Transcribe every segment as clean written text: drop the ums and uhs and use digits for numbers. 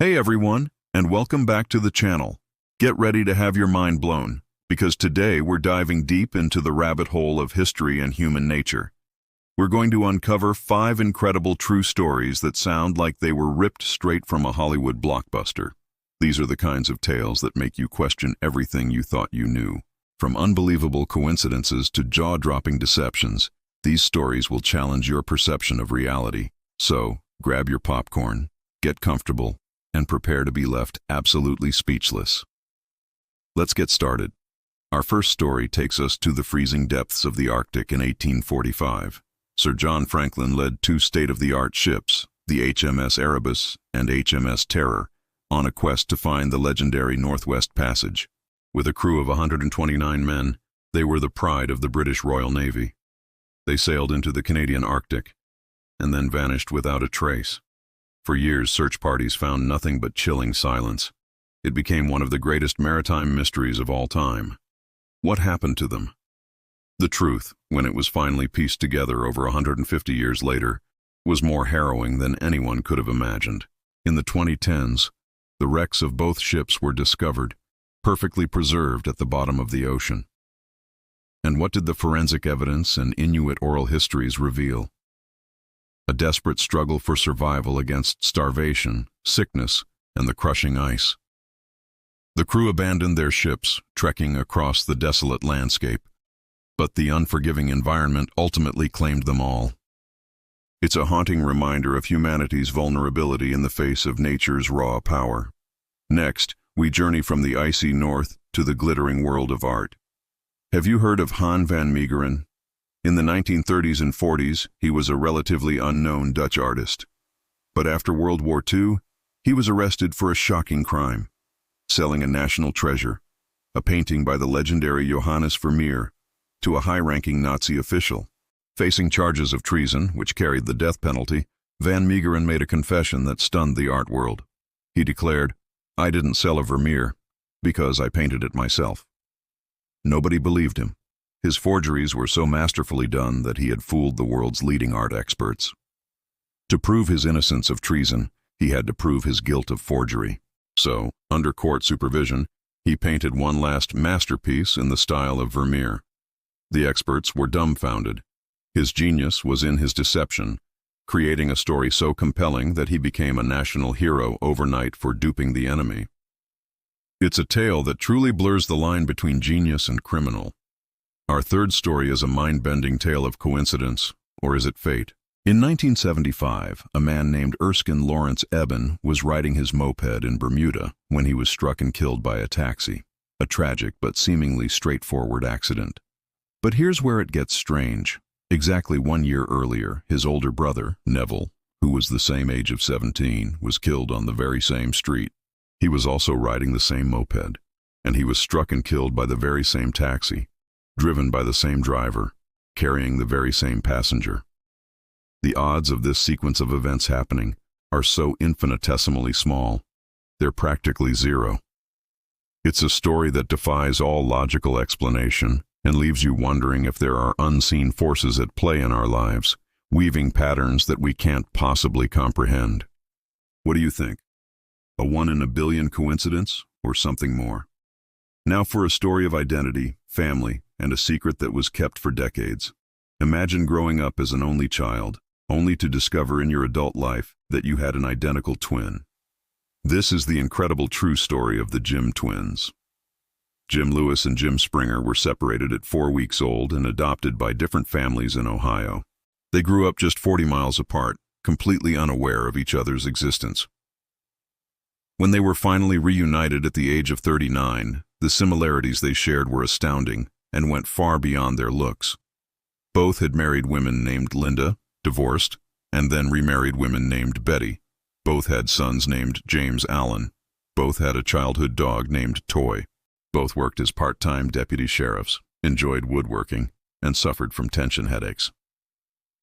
Hey everyone, and welcome back to the channel. Get ready to have your mind blown, because today we're diving deep into the rabbit hole of history and human nature. We're going to uncover 5 incredible true stories that sound like they were ripped straight from a Hollywood blockbuster. These are the kinds of tales that make you question everything you thought you knew. From unbelievable coincidences to jaw-dropping deceptions, these stories will challenge your perception of reality. So, grab your popcorn, get comfortable, and prepare to be left absolutely speechless. Let's get started. Our first story takes us to the freezing depths of the Arctic in 1845. Sir John Franklin led 2 state-of-the-art ships, the HMS Erebus and HMS Terror, on a quest to find the legendary Northwest Passage. With a crew of 129 men, they were the pride of the British Royal Navy. They sailed into the Canadian Arctic, and then vanished without a trace. For years, search parties found nothing but chilling silence. It became one of the greatest maritime mysteries of all time. What happened to them? The truth, when it was finally pieced together over 150 years later, was more harrowing than anyone could have imagined. In the 2010s, the wrecks of both ships were discovered, perfectly preserved at the bottom of the ocean. And what did the forensic evidence and Inuit oral histories reveal? A desperate struggle for survival against starvation, sickness, and the crushing ice. The crew abandoned their ships, trekking across the desolate landscape, but the unforgiving environment ultimately claimed them all. It's a haunting reminder of humanity's vulnerability in the face of nature's raw power. Next, we journey from the icy north to the glittering world of art. Have you heard of Han van Meegeren? In the 1930s and 40s, he was a relatively unknown Dutch artist. But after World War II, he was arrested for a shocking crime: selling a national treasure, a painting by the legendary Johannes Vermeer, to a high-ranking Nazi official. Facing charges of treason, which carried the death penalty, van Meegeren made a confession that stunned the art world. He declared, "I didn't sell a Vermeer, because I painted it myself." Nobody believed him. His forgeries were so masterfully done that he had fooled the world's leading art experts. To prove his innocence of treason, he had to prove his guilt of forgery. So, under court supervision, he painted one last masterpiece in the style of Vermeer. The experts were dumbfounded. His genius was in his deception, creating a story so compelling that he became a national hero overnight for duping the enemy. It's a tale that truly blurs the line between genius and criminal. Our third story is a mind-bending tale of coincidence, or is it fate? In 1975, a man named Erskine Lawrence Ebbin was riding his moped in Bermuda when he was struck and killed by a taxi. A tragic but seemingly straightforward accident. But here's where it gets strange. Exactly 1 year earlier, his older brother, Neville, who was the same age of 17, was killed on the very same street. He was also riding the same moped, and he was struck and killed by the very same taxi, driven by the same driver, carrying the very same passenger. The odds of this sequence of events happening are so infinitesimally small, they're practically zero. It's a story that defies all logical explanation and leaves you wondering if there are unseen forces at play in our lives, weaving patterns that we can't possibly comprehend. What do you think? A 1 in a billion coincidence, or something more? Now for a story of identity, family, and a secret that was kept for decades. Imagine growing up as an only child, only to discover in your adult life that you had an identical twin. This is the incredible true story of the Jim twins. Jim Lewis and Jim Springer were separated at 4 weeks old and adopted by different families in Ohio. They grew up just 40 miles apart, completely unaware of each other's existence. When they were finally reunited at the age of 39, the similarities they shared were astounding and went far beyond their looks. Both had married women named Linda, divorced, and then remarried women named Betty. Both had sons named James Allen. Both had a childhood dog named Toy. Both worked as part-time deputy sheriffs, enjoyed woodworking, and suffered from tension headaches.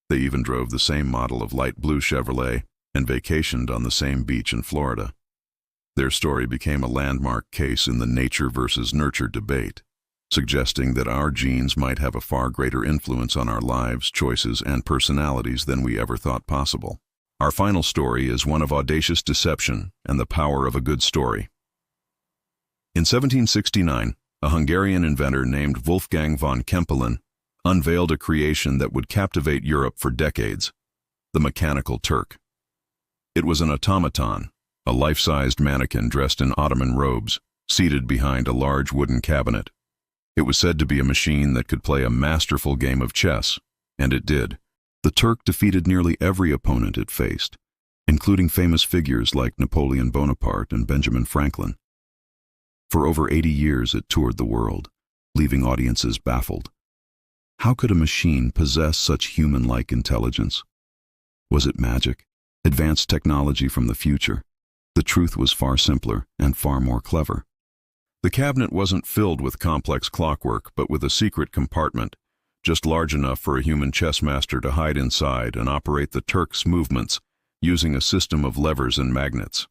They even drove the same model of light blue Chevrolet and vacationed on the same beach in Florida. Their story became a landmark case in the nature versus nurture debate, suggesting that our genes might have a far greater influence on our lives, choices, and personalities than we ever thought possible. Our final story is one of audacious deception and the power of a good story. In 1769, a Hungarian inventor named Wolfgang von Kempelen unveiled a creation that would captivate Europe for decades: the Mechanical Turk. It was an automaton, a life-sized mannequin dressed in Ottoman robes, seated behind a large wooden cabinet. It was said to be a machine that could play a masterful game of chess, and it did. The Turk defeated nearly every opponent it faced, including famous figures like Napoleon Bonaparte and Benjamin Franklin. For over 80 years it toured the world, leaving audiences baffled. How could a machine possess such human-like intelligence? Was it magic? Advanced technology from the future? The truth was far simpler and far more clever. The cabinet wasn't filled with complex clockwork, but with a secret compartment, just large enough for a human chess master to hide inside and operate the Turk's movements using a system of levers and magnets.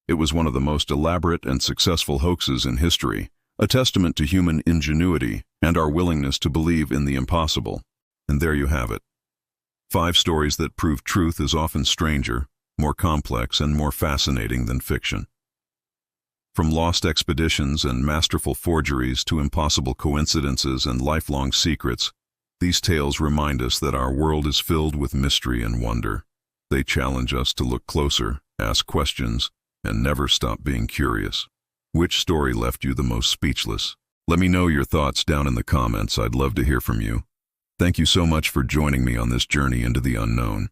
It was one of the most elaborate and successful hoaxes in history, a testament to human ingenuity and our willingness to believe in the impossible. And there you have it. 5 stories that prove truth is often stranger, more complex, and more fascinating than fiction. From lost expeditions and masterful forgeries to impossible coincidences and lifelong secrets, these tales remind us that our world is filled with mystery and wonder. They challenge us to look closer, ask questions, and never stop being curious. Which story left you the most speechless? Let me know your thoughts down in the comments. I'd love to hear from you. Thank you so much for joining me on this journey into the unknown.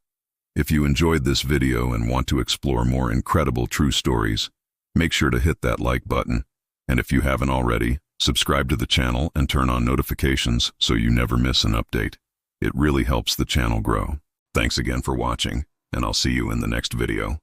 If you enjoyed this video and want to explore more incredible true stories, make sure to hit that like button. And if you haven't already, subscribe to the channel and turn on notifications so you never miss an update. It really helps the channel grow. Thanks again for watching, and I'll see you in the next video.